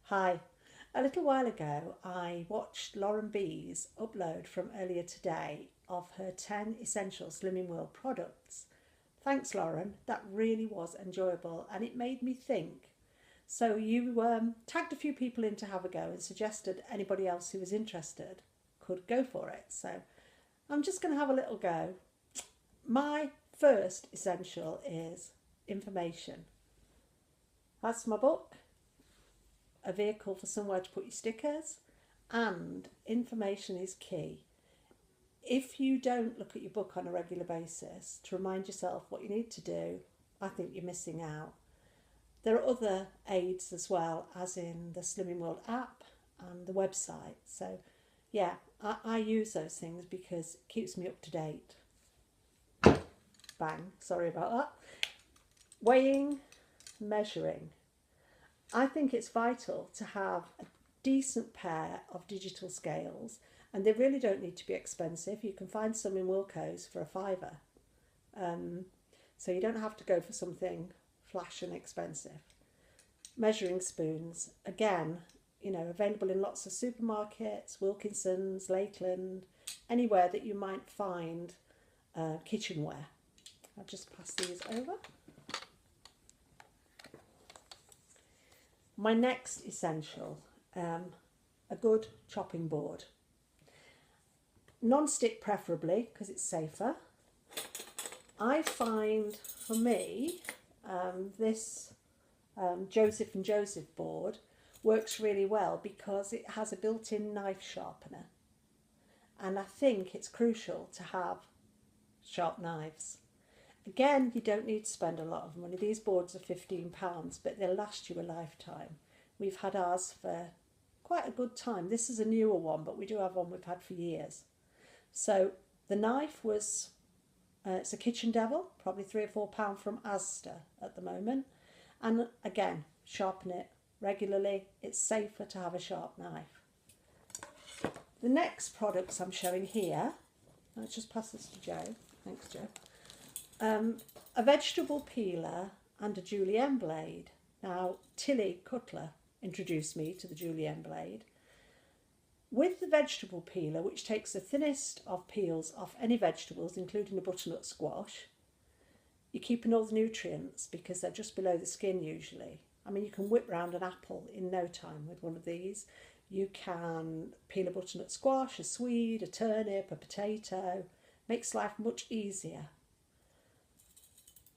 Hi. A little while ago, I watched Lauren B's upload from earlier today of her 10 essential Slimming World products. Thanks, Lauren. That really was enjoyable and it made me think. So, you tagged a few people in to have a go and suggested anybody else who was interested could go for it. So, I'm just going to have a little go. My first essential is information. That's my book, a vehicle for somewhere to put your stickers, and information is key. If you don't look at your book on a regular basis to remind yourself what you need to do, I think you're missing out. There are other aids as well, as in the Slimming World app and the website. So, yeah, I use those things because it keeps me up to date. Bang, sorry about that. Weighing, measuring. I think it's vital to have a decent pair of digital scales, and they really don't need to be expensive. You can find some in Wilko's for a fiver. So you don't have to go for something flash and expensive. Measuring spoons, again, available in lots of supermarkets, Wilkinson's, Lakeland, anywhere that you might find kitchenware. I'll just pass these over. My next essential, a good chopping board. Non-stick preferably, because it's safer. I find, for me, this Joseph and Joseph board works really well because it has a built-in knife sharpener. And I think it's crucial to have sharp knives. Again, you don't need to spend a lot of money. These boards are £15, but they'll last you a lifetime. We've had ours for quite a good time. This is a newer one, but we do have one we've had for years. So the knife was, it's a Kitchen Devil, probably £3 or £4 from Asda at the moment. And again, sharpen it regularly. It's safer to have a sharp knife. The next products I'm showing here, let's just pass this to Jo. Thanks, Jo. A vegetable peeler and a julienne blade. Now, Tilly Cutler introduced me to the julienne blade. With the vegetable peeler, which takes the thinnest of peels off any vegetables, including a butternut squash, you're keeping all the nutrients because they're just below the skin usually. I mean, you can whip round an apple in no time with one of these. You can peel a butternut squash, a swede, a turnip, a potato. Makes life much easier.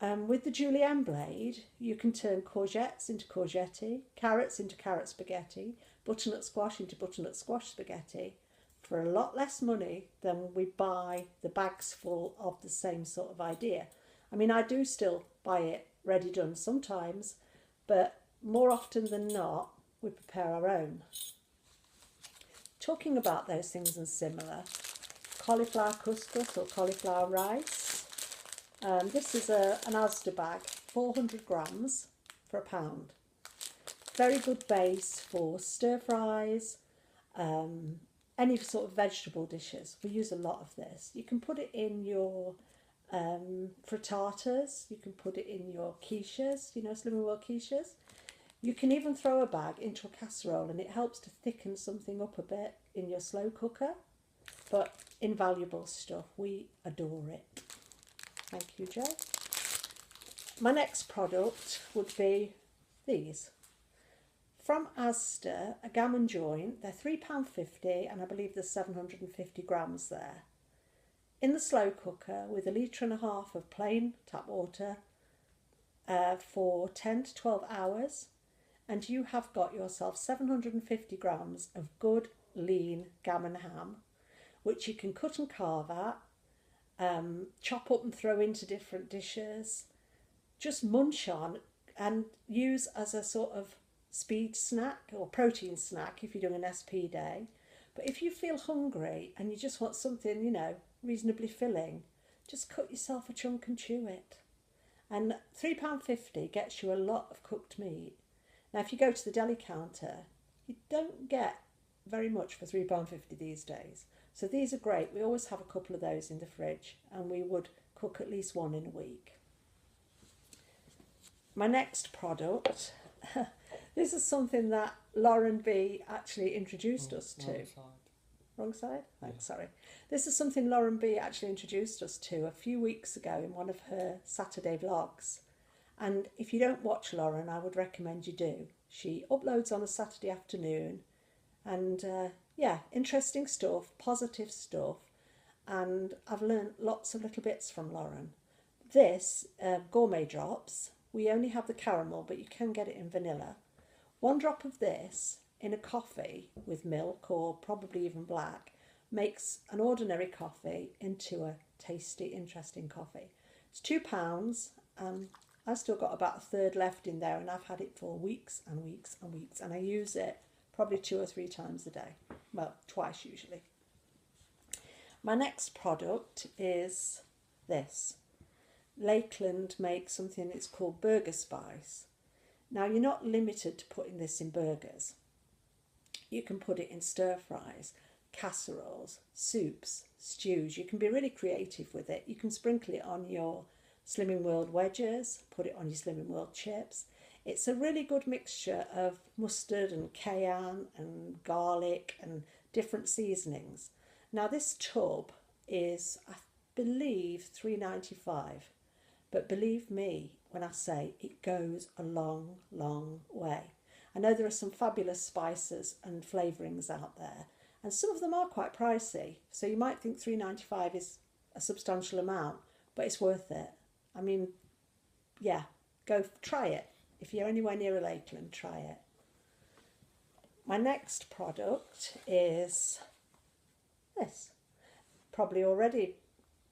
With the julienne blade, you can turn courgettes into courgette, carrots into carrot spaghetti, butternut squash into butternut squash spaghetti for a lot less money than we buy the bags full of the same sort of idea. I mean, I do still buy it ready done sometimes, but more often than not, we prepare our own. Talking about those things and similar, cauliflower couscous or cauliflower rice. This is an Asda bag, 400 grams for £1. Very good base for stir fries, any sort of vegetable dishes. We use a lot of this. You can put it in your frittatas, you can put it in your quiches, Slimming World quiches. You can even throw a bag into a casserole and it helps to thicken something up a bit in your slow cooker. But invaluable stuff. We adore it. Thank you, Jo. My next product would be these. From Asda, a gammon joint. They're £3.50 and I believe there's 750 grams there. In the slow cooker with 1.5 litres of plain tap water for 10 to 12 hours. And you have got yourself 750 grams of good, lean gammon ham, which you can cut and carve at. Chop up and throw into different dishes, just munch on and use as a sort of speed snack or protein snack if you're doing an SP day. But if you feel hungry and you just want something, reasonably filling, just cut yourself a chunk and chew it. And £3.50 gets you a lot of cooked meat. Now, if you go to the deli counter, you don't get very much for £3.50 these days. So these are great. We always have a couple of those in the fridge and we would cook at least one in a week. My next product, This is something that Lauren B actually introduced us to. Wrong side. Wrong side? Oh, Yeah. sorry. This is something Lauren B actually introduced us to a few weeks ago in one of her Saturday vlogs. And if you don't watch Lauren, I would recommend you do. She uploads on a Saturday afternoon, and yeah, interesting stuff, positive stuff. And I've learned lots of little bits from Lauren. This gourmet drops, we only have the caramel, but you can get it in vanilla. One drop of this in a coffee with milk, or probably even black, makes an ordinary coffee into a tasty, interesting coffee. It's £2. I've still got about a third left in there, and I've had it for weeks and weeks and weeks, and I use it probably 2 or 3 times a day. Well, twice usually. My next product is this. Lakeland makes something that's called burger spice. Now, you're not limited to putting this in burgers. You can put it in stir fries, casseroles, soups, stews. You can be really creative with it. You can sprinkle it on your Slimming World wedges, put it on your Slimming World chips. It's a really good mixture of mustard and cayenne and garlic and different seasonings. Now, this tub is, I believe, $3.95. But believe me when I say it goes a long, long way. I know there are some fabulous spices and flavourings out there, and some of them are quite pricey. So you might think $3.95 is a substantial amount, but it's worth it. I mean, yeah, go try it. If you're anywhere near a Lakeland, try it. My next product is this. Probably already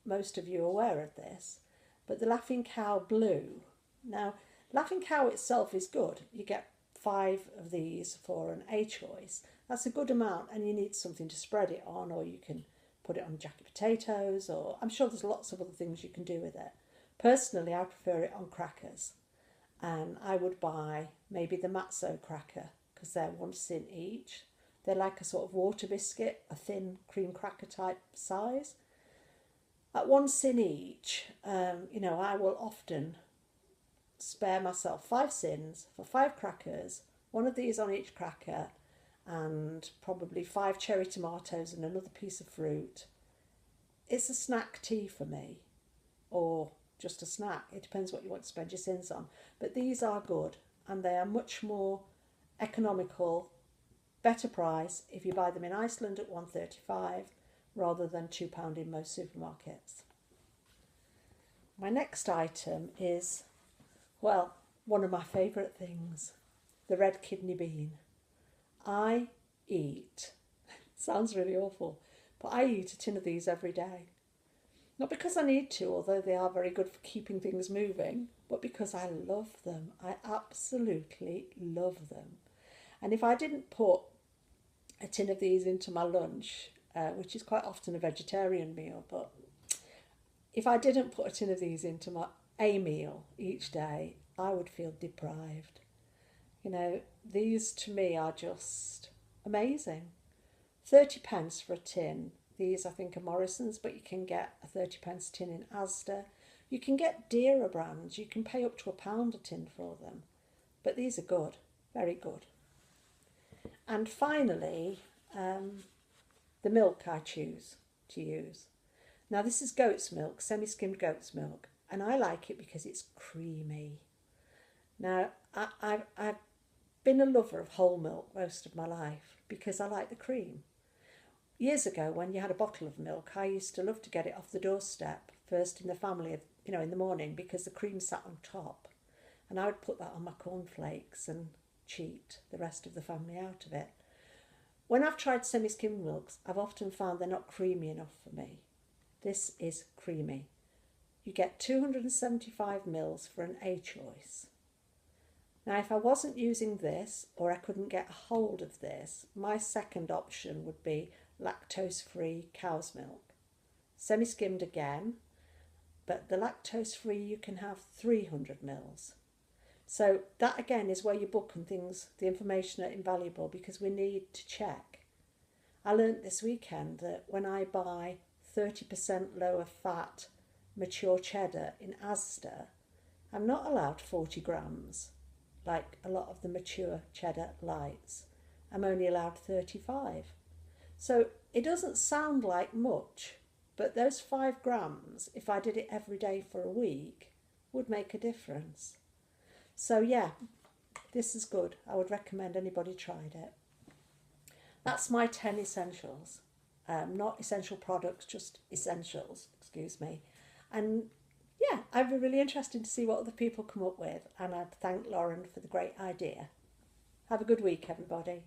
most of you are aware of this, but the Laughing Cow Blue. Now, Laughing Cow itself is good. You get 5 of these for an A choice. That's a good amount, and you need something to spread it on, or you can put it on jacket potatoes, or I'm sure there's lots of other things you can do with it. Personally, I prefer it on crackers, and I would buy maybe the Matzo cracker, because they're 1 cent each. They're like a sort of water biscuit, a thin cream cracker type size. At 1 cent each, I will often spare myself 5 cents for 5 crackers, 1 of these on each cracker, and probably 5 cherry tomatoes and another piece of fruit. It's a snack tea for me, or just a snack. It depends what you want to spend your cents on. But these are good, and they are much more economical, better price if you buy them in Iceland at $1.35 rather than £2 in most supermarkets. My next item is, well, one of my favourite things, the red kidney bean. I eat, sounds really awful, but I eat a tin of these every day. Not because I need to, although they are very good for keeping things moving, but because I love them. I absolutely love them. And if I didn't put a tin of these into my lunch, which is quite often a vegetarian meal, but if I didn't put a tin of these into my meal each day, I would feel deprived. These to me are just amazing. 30p for a tin. These I think are Morrison's, but you can get a 30p tin in Asda. You can get dearer brands. You can pay up to £1 a tin for them. But these are good, very good. And finally, the milk I choose to use. Now this is goat's milk, semi-skimmed goat's milk, and I like it because it's creamy. Now I've been a lover of whole milk most of my life because I like the cream. Years ago, when you had a bottle of milk, I used to love to get it off the doorstep first in the family, in the morning, because the cream sat on top, and I would put that on my cornflakes and cheat the rest of the family out of it. When I've tried semi-skimmed milks, I've often found they're not creamy enough for me. This is creamy. You get 275 mils for an A choice. Now, if I wasn't using this, or I couldn't get a hold of this, my second option would be lactose-free cow's milk. Semi-skimmed again, but the lactose-free you can have 300 mils. So that again is where you book and things, the information are invaluable because we need to check. I learnt this weekend that when I buy 30% lower fat mature cheddar in Asda, I'm not allowed 40 grams. like a lot of the mature cheddar lights. I'm only allowed 35. So it doesn't sound like much, but those 5 grams, if I did it every day for a week, would make a difference. So yeah, this is good. I would recommend anybody tried it. That's my 10 essentials. Not essential products, just essentials, excuse me. And yeah, I'd be really interested to see what other people come up with, and I'd thank Lauren for the great idea. Have a good week, everybody.